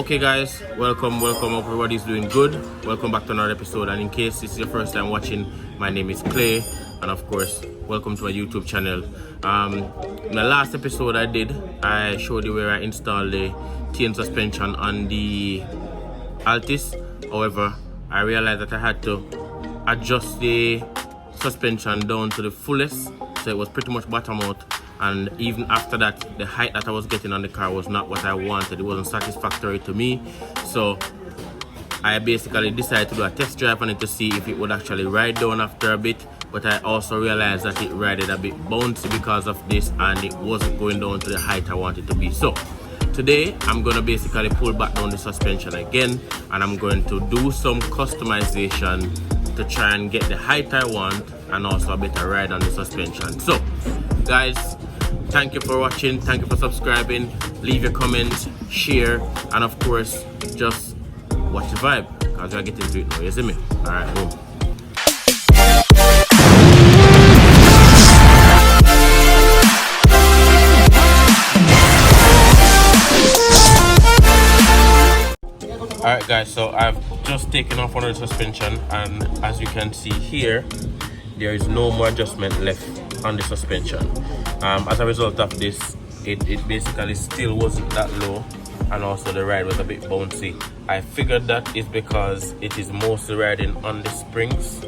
Okay guys, welcome, hope everybody's doing good. Welcome back to another episode, and in case this is your first time watching, my name is Clay, and of course, welcome to my YouTube channel. In the last episode I showed you where I installed the Tien suspension on the Altis. However, I realized that I had to adjust the suspension down to the fullest, so it was pretty much bottom out. And even after that, the height that I was getting on the car was not what I wanted. It wasn't satisfactory to me. So I basically decided to do a test drive on it to see if it would actually ride down after a bit. But I also realized that it rided a bit bouncy because of this, and it wasn't going down to the height I wanted to be. So today I'm going to basically pull back down the suspension again, and I'm going to do some customization to try and get the height I want and also a better ride on the suspension. So guys, thank you for watching, thank you for subscribing, leave your comments, share, and of course just watch the vibe because we're getting to it now, you see me? Alright, boom. Alright guys, so I've just taken off one of the suspension, and as you can see here, there is no more adjustment left on the suspension. As a result of this, it basically still wasn't that low, and also the ride was a bit bouncy. I figured that is because it is mostly riding on the springs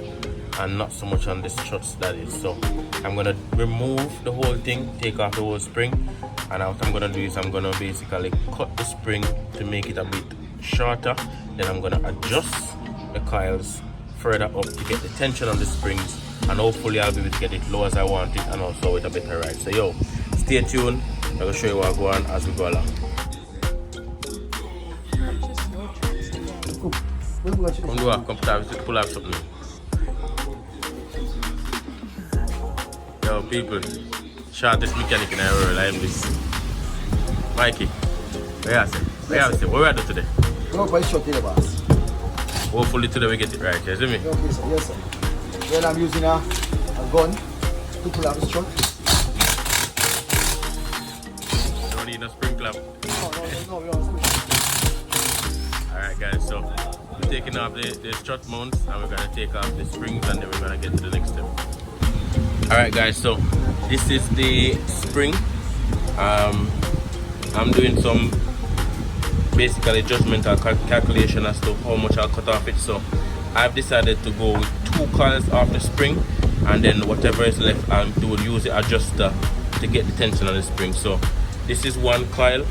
and not so much on the struts, that is. So I'm gonna remove the whole thing, take off the whole spring, and what I'm gonna do is I'm gonna basically cut the spring to make it a bit shorter. Then I'm gonna adjust the coils further up to get the tension on the springs, and hopefully I'll be able to get it low as I want it and also with a better ride. So yo, stay tuned. I'm gonna show you what I go on as we go along. Come do a come pull up something. Yo people, shortest mechanic in the world, I am this. Mikey, where you say? What we are doing today? No, quite short here, boss. Hopefully today we get it right, you see me? Okay, sir. Yes, sir. Well, I'm using a gun to pull out the strut. You don't need a spring clamp. No, we don't switch. Alright guys, so we're taking off the strut mounts, and we're gonna take off the springs, and then we're gonna get to the next step. Alright guys, so this is the spring. I'm doing some basically judgmental calculation as to how much I'll cut off it. So I've decided to go with 2 coils off the spring, and then whatever is left I'll use the adjuster to get the tension on the spring. So this is 1 coil,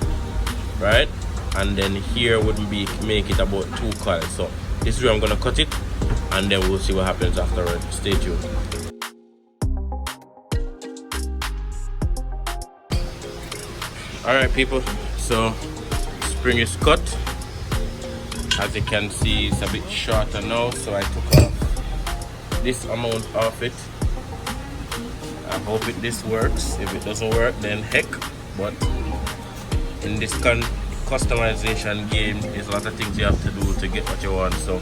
right? And then here would be make it about 2 coils. So this is where I'm gonna cut it, and then we'll see what happens afterwards. Stay tuned. Alright people, so spring is cut. As you can see, it's a bit shorter now, so I took off this amount of it. I hope this works. If it doesn't work, then heck. But in this customization game, there's a lot of things you have to do to get what you want. So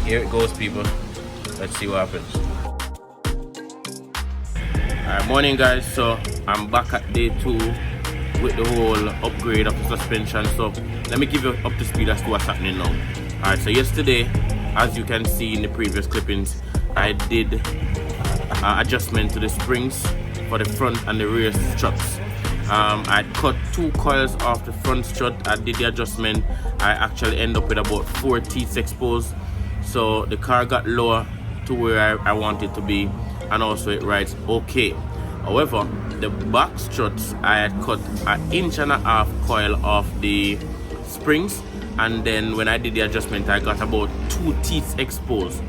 here it goes people, let's see what happens. Alright, morning guys, so I'm back at day 2 with the whole upgrade of the suspension. So let me give you up to speed as to what's happening now. Alright, so yesterday, as you can see in the previous clippings, I did adjustment to the springs for the front and the rear struts. I cut 2 coils off the front strut. I did the adjustment. I actually end up with about 4 teeth exposed, so the car got lower to where I want it to be, and also it rides okay. However, the back struts, I had cut 1.5 inch coil off the springs, and then when I did the adjustment, I got about 2 teeth exposed.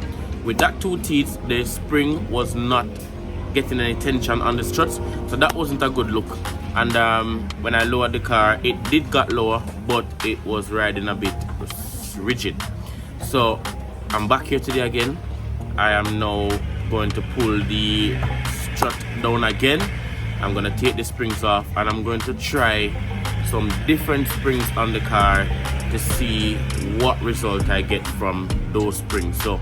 With that 2 teeth, the spring was not getting any tension on the struts, so that wasn't a good look. And when I lowered the car, it did get lower, but it was riding a bit rigid. So I'm back here today again. I am now going to pull the strut down again. I'm going to take the springs off, and I'm going to try some different springs on the car to see what result I get from those springs. So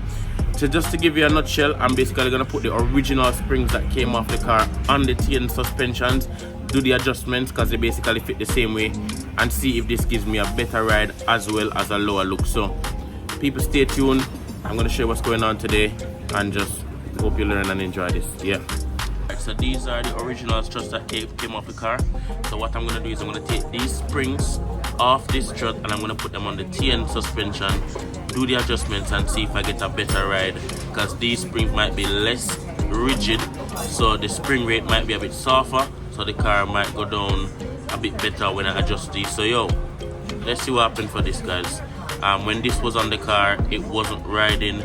just to give you a nutshell, I'm basically going to put the original springs that came off the car on the Tien suspensions, do the adjustments because they basically fit the same way, and see if this gives me a better ride as well as a lower look. So people, stay tuned. I'm gonna show you what's going on today, and just hope you learn and enjoy this. Yeah. Right, so these are the original struts that came off the car. So what I'm gonna do is I'm gonna take these springs off this strut and I'm gonna put them on the Tien suspension, do the adjustments and see if I get a better ride, because these springs might be less rigid, so the spring rate might be a bit softer, so the car might go down a bit better when I adjust these. So yo, let's see what happened for this, guys. When this was on the car, it wasn't riding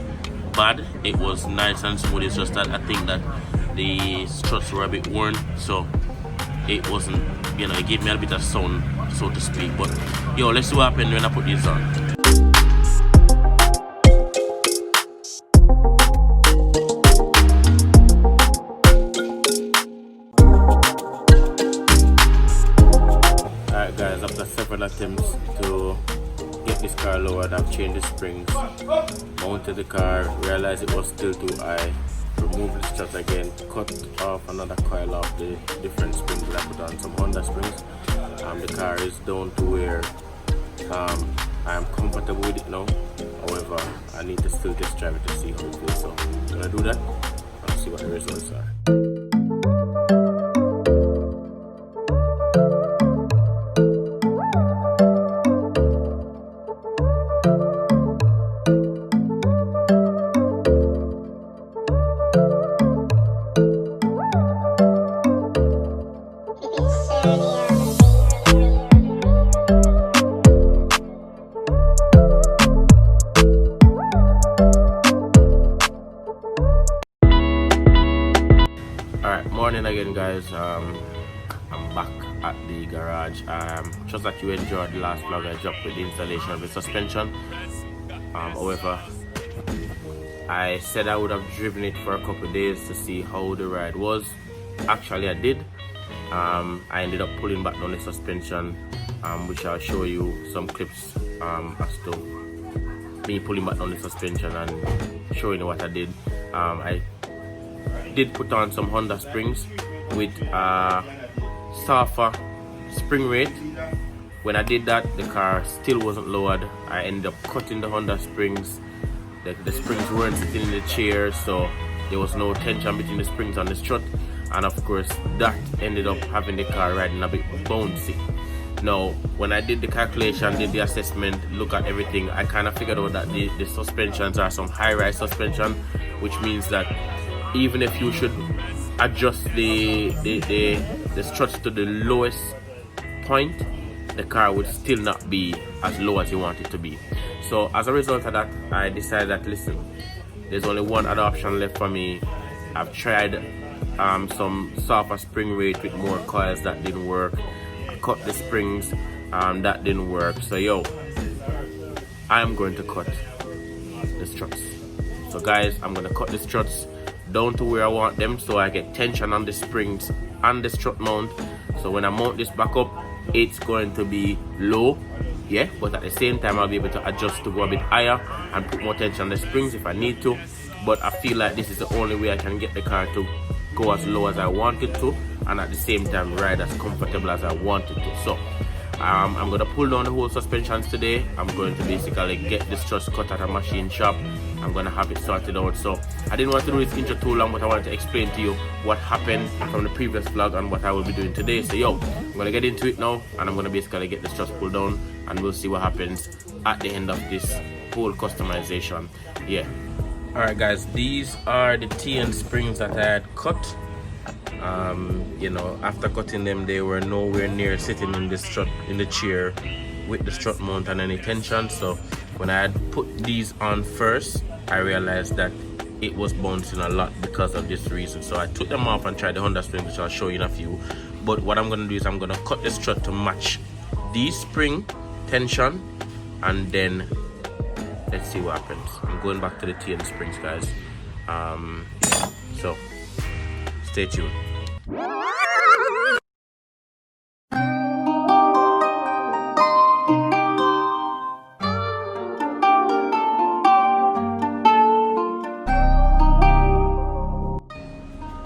bad, it was nice and smooth. It's just that I think that the struts were a bit worn, so it wasn't, you know, it gave me a bit of sound, so to speak. But yo, let's see what happened when I put these on. Alright guys, after several attempts to get this car lowered, I've changed the springs, mounted the car, realized it was still too high, removed the strut again, cut off another coil of the different springs that I put on, some Honda springs. The car is down to where I am comfortable with it now. However, I need to still test drive it to see how it feels. So I'm gonna do that and see what the results are. Morning again, guys. I'm back at the garage. Just that you enjoyed the last vlog I dropped with the installation of the suspension. However, I said I would have driven it for a couple of days to see how the ride was. Actually, I did. I ended up pulling back down the suspension, which I'll show you some clips as to me pulling back down the suspension and showing you what I did. I did put on some Honda springs with softer spring rate. When I did that, the car still wasn't lowered. I ended up cutting the Honda springs. The springs weren't sitting in the chair, so there was no tension between the springs and the strut, and of course that ended up having the car riding a bit bouncy. Now when I did the calculation, did the assessment, look at everything, I kind of figured out that the suspensions are some high-rise suspension, which means that even if you should adjust the struts to the lowest point, the car would still not be as low as you want it to be. So as a result of that, I decided that, listen, there's only one other option left for me. I've tried some softer spring rate with more coils, that didn't work. I cut the springs, that didn't work. So yo, I'm going to cut the struts. So guys, I'm going to cut the struts down to where I want them, so I get tension on the springs and the strut mount. So when I mount this back up, it's going to be low, yeah, but at the same time I'll be able to adjust to go a bit higher and put more tension on the springs if I need to. But I feel like this is the only way I can get the car to go as low as I want it to, and at the same time ride as comfortable as I want it to. So I'm going to pull down the whole suspensions today. I'm going to basically get the struts cut at a machine shop. I'm going to have it sorted out. So I didn't want to do this intro too long, but I wanted to explain to you what happened from the previous vlog and what I will be doing today. So yo, I'm going to get into it now, and I'm going to basically get the struts pulled down, and we'll see what happens at the end of this whole customization. Yeah. Alright guys, these are the Tien springs that I had cut. You know, after cutting them, they were nowhere near sitting in the strut, in the chair with the strut mount and any tension. So when I had put these on first, I realized that it was bouncing a lot because of this reason. So I took them off and tried the Honda springs, which I'll show you in a few. But what I'm going to do is I'm going to cut the strut to match these spring tension, and then let's see what happens. I'm going back to the Tien springs, guys. So stay tuned.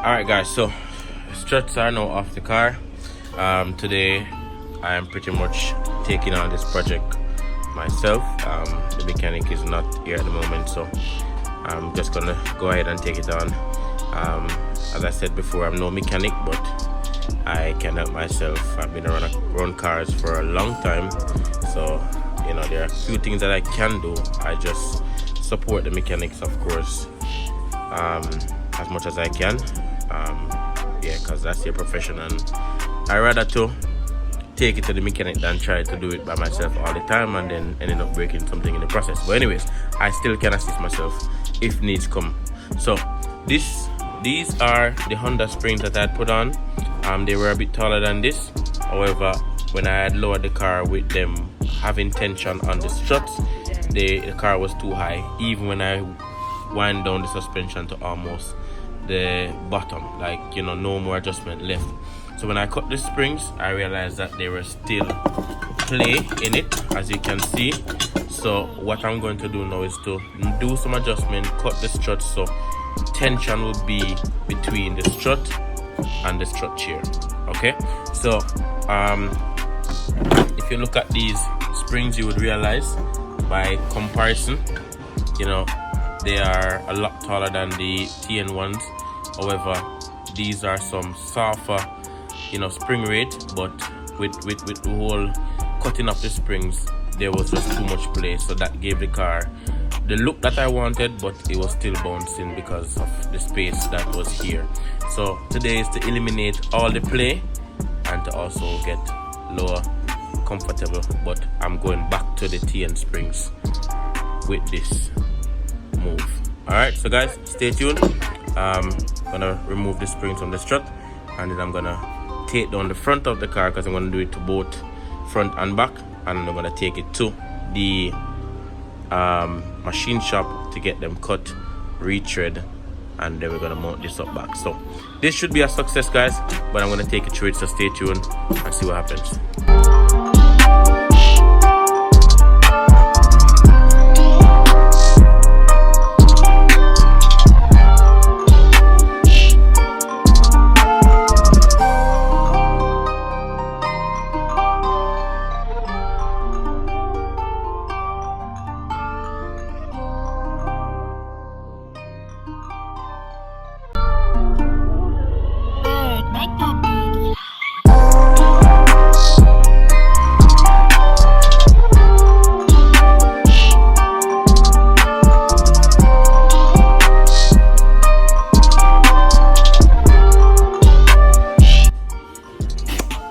Alright guys, so struts are now off the car. Today I am pretty much taking on this project myself. The mechanic is not here at the moment, so I'm just gonna go ahead and take it on. As I said before, I'm no mechanic, but I can help myself. I've been around cars for a long time, so you know there are a few things that I can do. I just support the mechanics, of course, as much as I can. Yeah, because that's their profession, and I rather to take it to the mechanic than try to do it by myself all the time and then ending up breaking something in the process. But anyways, I still can assist myself if needs come. So these are the Honda springs that I had put on. They were a bit taller than this. However, when I had lowered the car with them having tension on the struts, the car was too high, even when I wind down the suspension to almost the bottom, like, you know, no more adjustment left. So when I cut the springs, I realized that there was still play in it, as you can see. So what I'm going to do now is to do some adjustment, cut the struts so tension will be between the strut and the strut chair. Okay, so if you look at these springs, you would realize by comparison, you know, they are a lot taller than the Tien ones. However, these are some softer, you know, spring rate, but with the whole cutting of the springs, there was just too much play, so that gave the car the look that I wanted, but it was still bouncing because of the space that was here. So today is to eliminate all the play and to also get lower comfortable, but I'm going back to the Tien springs with this move. All right, so guys, stay tuned. Gonna remove the springs from the strut, and then I'm gonna take down the front of the car, because I'm gonna do it to both front and back, and I'm gonna take it to the machine shop to get them cut, retread, and then we're gonna mount this up back. So this should be a success, guys, but I'm gonna take it through it, so stay tuned and see what happens.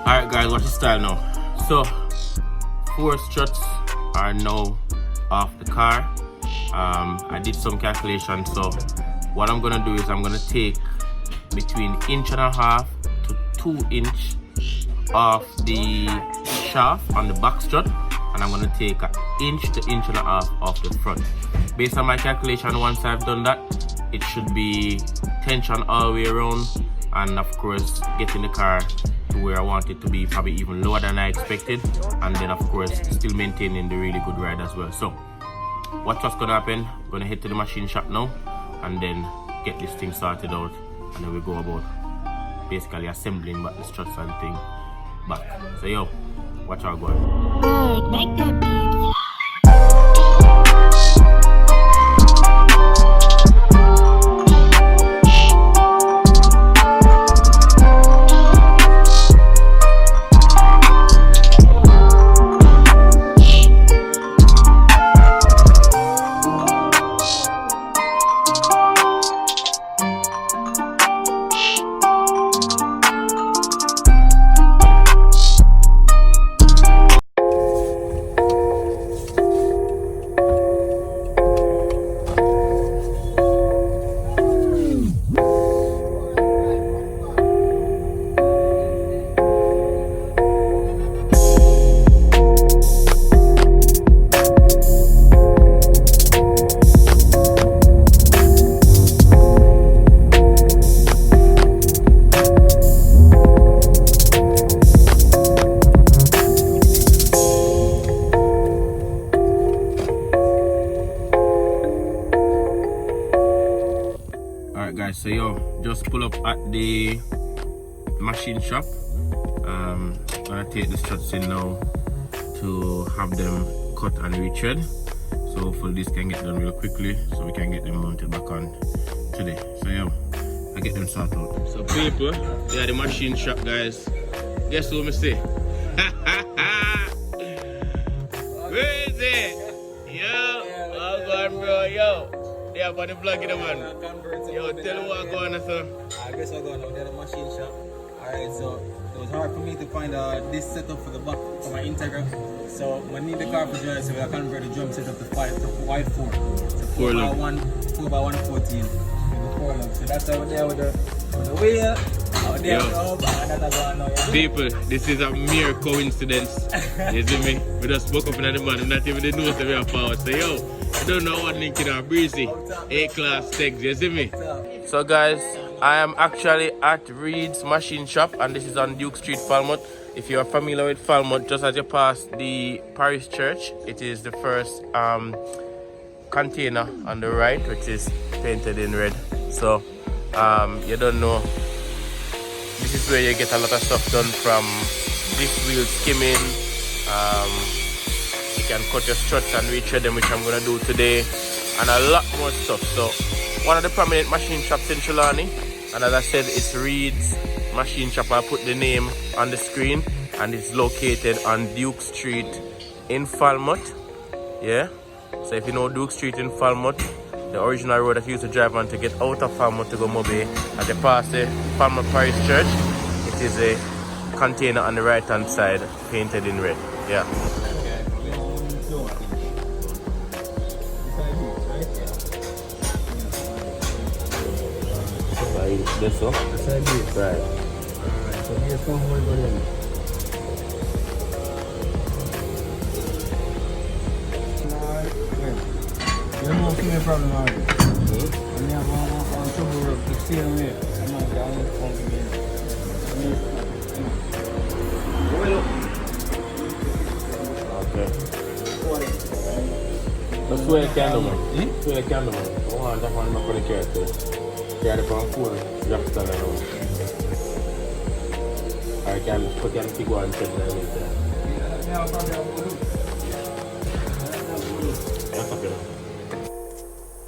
Alright guys, watch the style now. So 4 struts are now off the car. I did some calculation, so what I'm gonna do is I'm gonna take between 1.5 to 2 inch off the shaft on the back strut, and I'm gonna take 1 inch to 1.5 inches off the front. Based on my calculation, once I've done that, it should be tension all the way around, and of course getting the car to where I want it to be, probably even lower than I expected, and then of course still maintaining the really good ride as well. So what's gonna happen, I'm gonna head to the machine shop now and then get this thing sorted out, and then we go about basically assembling back the struts and thing back. So yo, watch how going. Make that beat. Guys, so yo, just pull up at the machine shop. Gonna gonna take the struts in now to have them cut and retread. So hopefully this can get done real quickly so we can get them mounted back on today. So yeah, I get them sorted out. So people, they are the machine shop guys. Guess what me say? Where is it? Yo, oh God bro, yo. They are for the vlog in the man. Yo, tell me what going on sir. I guess I'm going out there, the machine shop. Alright, so it was hard for me to find this setup for the back for my Integra. So I need the carpenter, so I convert the drum setup to wide 4. It's a 4 by 114 with the 4 lug. So that's over there with the wheel. Out there with the hub, and that's going on. People, this is a mere coincidence. You see me? We just spoke up in the man, not even the nose that we have power. So yo, I don't know what link in our breezy. A-class text, you see me? So guys, I am actually at Reed's Machine Shop and this is on Duke Street, Falmouth. If you are familiar with Falmouth, just as you pass the Parish Church, it is the first container on the right, which is painted in red. So you don't know, this is where you get a lot of stuff done, from disc wheel skimming. You can cut your struts and retread them, which I'm gonna do today, and a lot more stuff. So one of the prominent machine shops in Trelawney, and as I said, it's Reed's Machine Shop. I put the name on the screen and it's located on Duke Street in Falmouth. Yeah, so if you know Duke Street in Falmouth, the original road that you used to drive on to get out of Falmouth to go Mobe, as you pass the Falmouth Parish Church, it is a container on the right hand side painted in red. Yeah. This one? That's how it is. Right. Alright, so here's come one for them. You know what's my problem already? When you have one trouble with the steering wheel, I'm not down with the phone again. Okay. Let's wear a candle, man. Wear a candle, man. I want that one not for the character. Yeah, the front four, drop stand around. I can put them to go and check them later.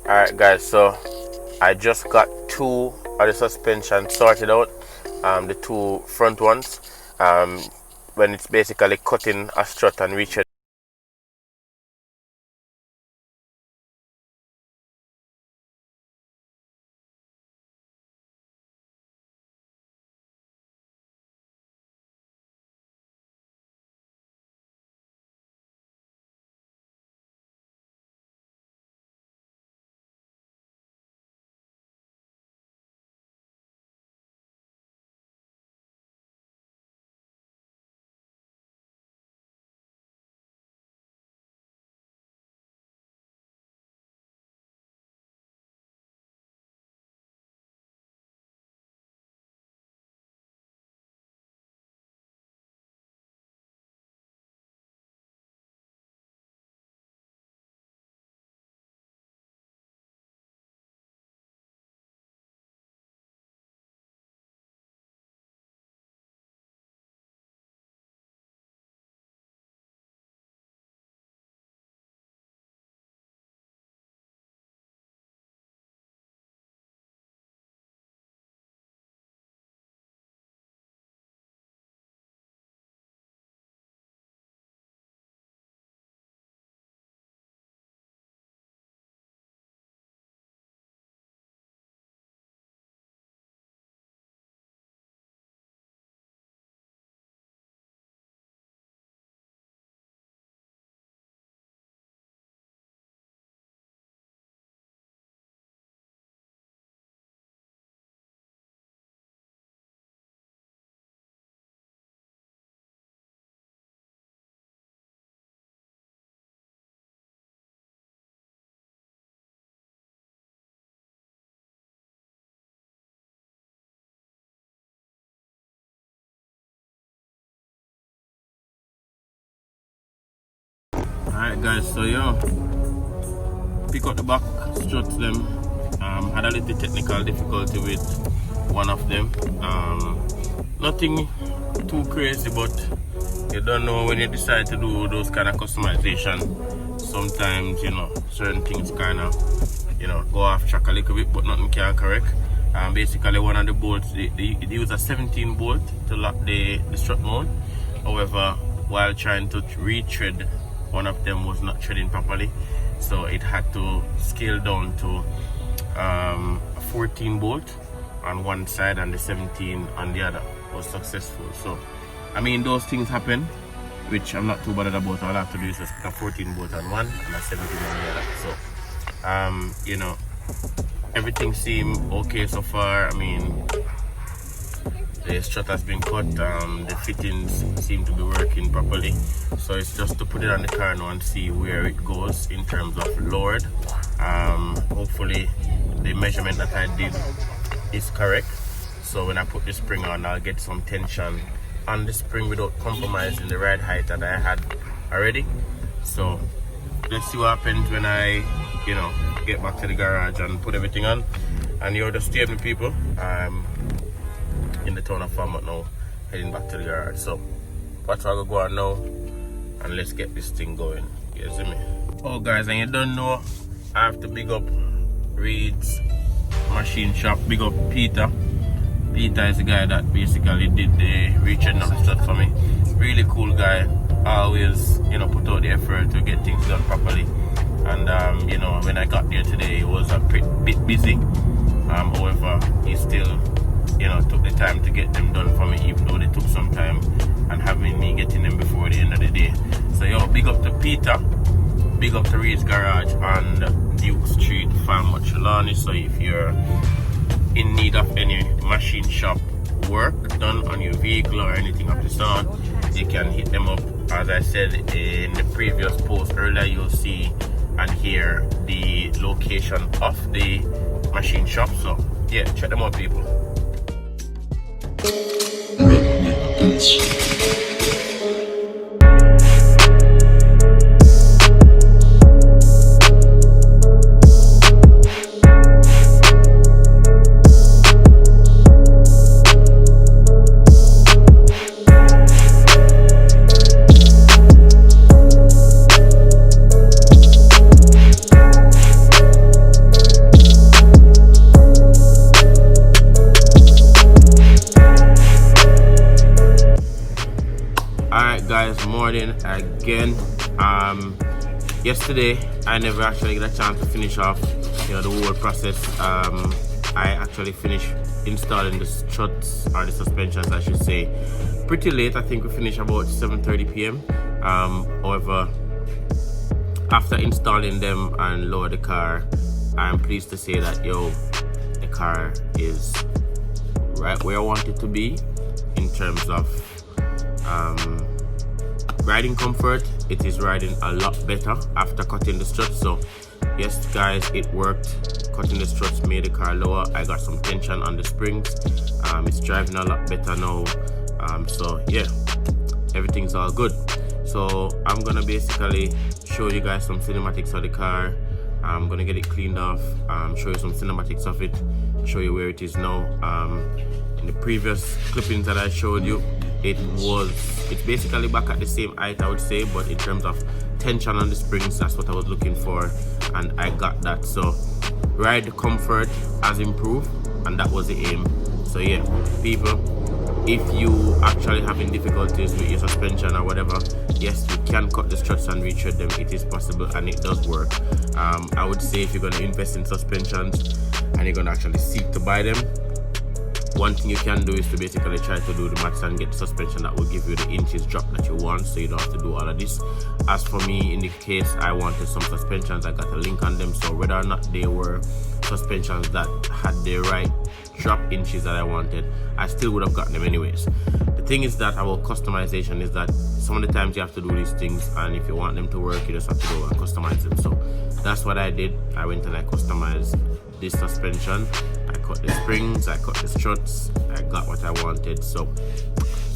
Alright guys, so I just got 2 of the suspension sorted out. The 2 front ones. When it's basically cutting a strut and reach it. Alright guys, so yo, pick up the back struts them. Had a little technical difficulty with one of them. Nothing too crazy, but You don't know when you decide to do those kind of customization. Sometimes, you know, certain things kind of, you know, go off track a little bit, but nothing can correct. Basically, one of the bolts, they use a 17 bolt to lock the strut mount. However, while trying to retread, one of them was not threading properly, so it had to scale down to a 14 bolt on one side and the 17 on the other. Was successful. So I mean, those things happen, which I'm not too bothered about. All I have to do is just put a 14 bolt on one and a 17 on the other. So you know, everything seemed okay so far. I mean, the strut has been cut, the fittings seem to be working properly, so it's just to put it on the car now and see where it goes in terms of lowered. Hopefully the measurement that I did is correct, so when I put the spring on, I'll get some tension on the spring without compromising the ride height that I had already. So let's see what happens when I, you know, get back to the garage and put everything on. And you're just staying with people. I'm in the town of Farmouth now, heading back to the garage. So what's I go on now, and let's get this thing going. You see me? Oh guys, and you don't know, I have to big up Reed's machine shop. Big up Peter. Peter is the guy that basically did the reaching of the strut for me. Really cool guy. Always, you know, put out the effort to get things done properly. And you know, when I got there today, it was a bit busy. However, he still, you know, took the time to get them done for me, even though they took some time, and having me getting them before the end of the day. So yo, big up to Peter, big up to Reed's Garage on Duke Street, Farmouth, Trelawney. So if you're in need of any machine shop work done on your vehicle or anything of the sort, you can hit them up. As I said in the previous post earlier, you'll see and hear the location of the machine shop. So yeah, check them out, people. Guys, morning again. Yesterday I never actually got a chance to finish off, you know, the whole process. I actually finished installing the struts, or the suspensions I should say, pretty late. I think we finished about 7:30 p.m. However, after installing them and lower the car, I'm pleased to say that the car is right where I want it to be in terms of riding comfort. It is riding a lot better after cutting the struts. So yes guys, it worked. Cutting the struts made the car lower. I got some tension on the springs. It's driving a lot better now. So yeah, everything's all good. So I'm gonna basically show you guys some cinematics of the car. I'm gonna get it cleaned off, show you some cinematics of it, show you where it is now. In the previous clippings that I showed you, it's basically back at the same height, I would say, but in terms of tension on the springs, that's what I was looking for, and I got that. So ride comfort has improved, and that was the aim. So yeah, people, if you actually having difficulties with your suspension or whatever, yes, you can cut the struts and retread them. It is possible and it does work. I would say if you're going to invest in suspensions and you're going to actually seek to buy them, one thing you can do is to basically try to do the maths and get the suspension that will give you the inches drop that you want, so you don't have to do all of this. As for me, in the case I wanted some suspensions, I got a link on them, so whether or not they were suspensions that had the right drop inches that I wanted, I still would have gotten them anyways. The thing is that our customization is that some of the times you have to do these things, and if you want them to work, you just have to go and customize them. So that's what I did. I went and I customized this suspension. I cut the springs, I cut the struts, I got what I wanted. So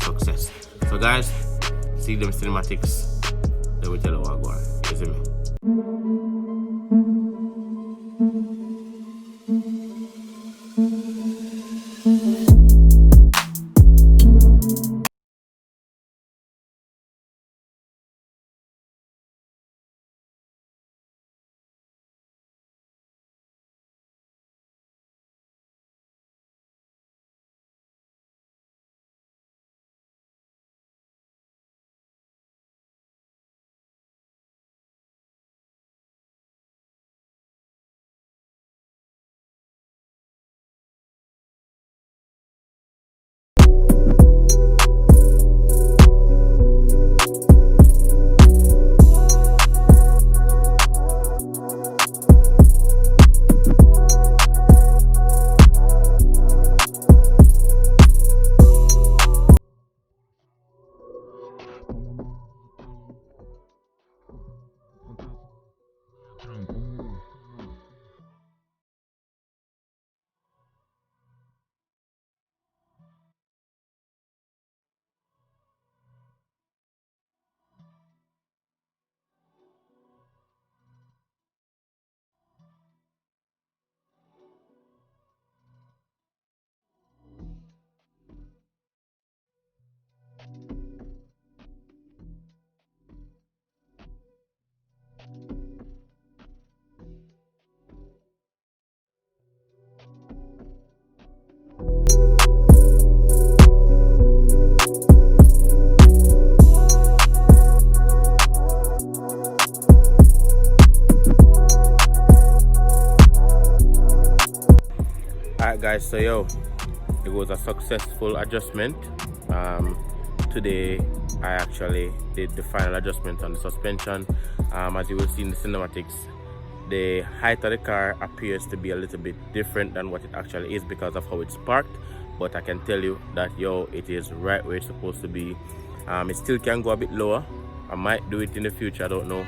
success. So guys, see them cinematics, then we tell you what I'm going. You see me? Alright guys, so yo, it was a successful adjustment. Today I actually did the final adjustment on the suspension. As you will see in the cinematics, the height of the car appears to be a little bit different than what it actually is because of how it's parked, but I can tell you that yo, it is right where it's supposed to be. It still can go a bit lower. I might do it in the future, I don't know.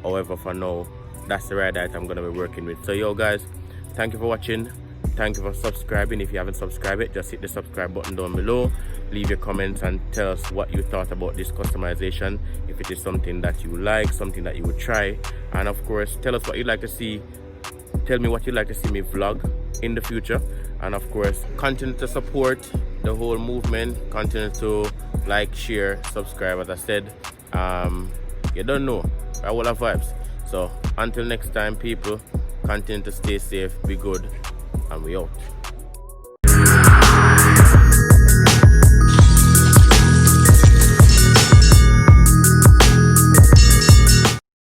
However, for now, that's the ride that I'm gonna be working with. So yo guys, thank you for watching. Thank you for subscribing. If you haven't subscribed it, just hit the subscribe button down below. Leave your comments and tell us what you thought about this customization. If it is something that you like, something that you would try. And of course, tell us what you'd like to see. Tell me what you'd like to see me vlog in the future. And of course, continue to support the whole movement. Continue to like, share, subscribe. As I said, you don't know, I will have vibes. So until next time, people, continue to stay safe, be good, and we out.